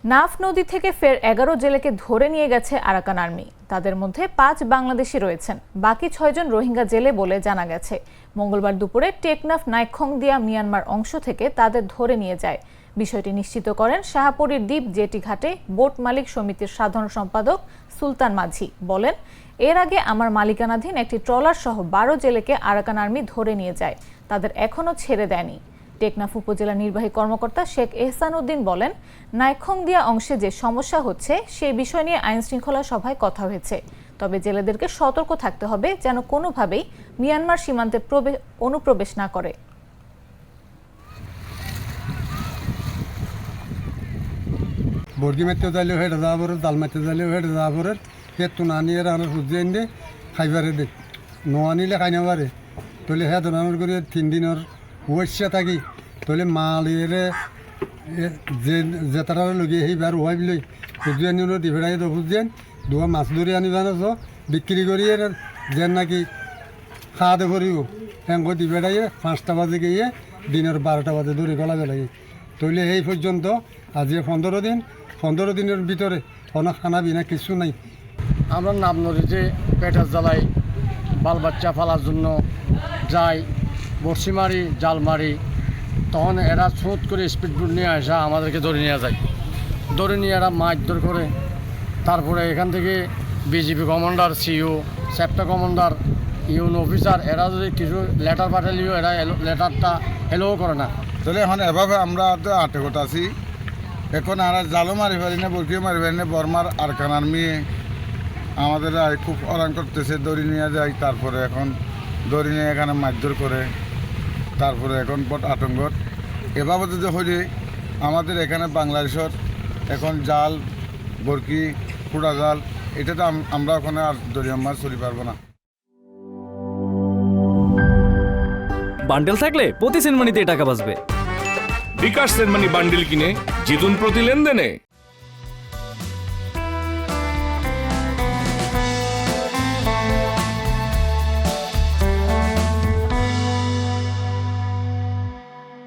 নাফ নদী থেকে ফের ১১ জেলেকে ধরে নিয়ে গেছে আরাকান আর্মি। তাদের মধ্যে ৫ বাংলাদেশি রয়েছেন, বাকি ৬ জন রোহিঙ্গা জেলে বলে জানা গেছে। মঙ্গলবার দুপুরে টেকনাফ নাইখংদিয়া মিয়ানমার অংশ থেকে তাদের ধরে নিয়ে যায়। বিষয়টি নিশ্চিত করেন শাহপরীর দ্বীপ জেটি ঘাটে বোট মালিক সমিতির সাধারণ সম্পাদক সুলতান মাঝি। বলেন, এর আগে আমার মালিকানাধীন একটি ট্রলার সহ ১২ জেলেকে আরাকান আর্মি ধরে নিয়ে যায়, তাদের এখনও ছেড়ে দেয়নি। টেকনাফ উপজেলা নির্বাহী কর্মকর্তা শেখ এহসান উদ্দিন বলেন, নাইখংদিয়া অংশে যে সমস্যা হচ্ছে সেই বিষয় নিয়ে আইন শৃঙ্খলা সভায় কথা হয়েছে। তবে জেলেদেরকে সতর্ক থাকতে হবে যেন কোনোভাবেই মিয়ানমার সীমান্তে অনুপ্রবেশ না করে। বর্গি মারতে চাইলেও হেঁটে যাওয়া পরে, জাল মারতে চাইলেও হেঁটে যাওয়া পরে, হেঁটু না নিয়ে রান্নার সূর্য এনে খাইবারে দে নোয়া নিলে খাই না পারে। তাহলে হ্যাঁ রান্নার করে ৩ দিনের ওয়েসা থাকি, তাহলে মাল এরে যে তারা লগে সেইবার ওয়াইব লই সূর্য আনি দি ফেরাই বুঝছেন দুয়া মাছ ধরে আনি জানাছ বিক্রি করি যেন নাকি খাওয়া দে করিব হ্যাঁ দি বেড়াইয়ে ৫টা বাজে গিয়ে দিনের ১২টা বাজে ধরে গলা বেড়াই। তাহলে এই পর্যন্ত আজ ১৫ দিনের ভিতরে কোনো খানা বিনা কিছু নাই। আমরা নাম নদীতে পেটার জ্বালাই বাল বাচ্চা ফালার জন্য যাই, বড়শি মারি, জাল মারি, তখন এরা স্রোত করে স্পিডবোট নিয়ে আসা আমাদেরকে ধরে নিয়ে যায়। ধরে নিয়ে এরা মারধর করে। তারপরে এখান থেকে BGP commander, CEO, sector commander, UNO officer এরা যদি কিছু লেটার পাঠালিও এরা লেটারটা এলোও করে না। তাহলে এখন এভাবে আমরা তো আটকত আছি। এখন আর জালও মারি পারি না, বরকিও মারি পারি না। বর্মার আরাকান আর্মি আমাদের খুব অরান করতেছে, দড়ি নিয়ে যায়। তারপরে এখন দড়ি নিয়ে এখানে মারধর করে, তারপরে এখন বট আতঙ্কত এভাবে যদি হলে আমাদের এখানে বাংলাদেশের এখন জাল, বরকি, কুড়া জাল এটা তো আমরা ওখানে আর দড়ি মাছ চলি পারবো না। বান্ডেল থাকলে প্রতি সেনমানিতে টাকা বাঁচবে। বিকাশ সেনমানি বান্ডিল কিনে জিতুন প্রতি লেনদেনে।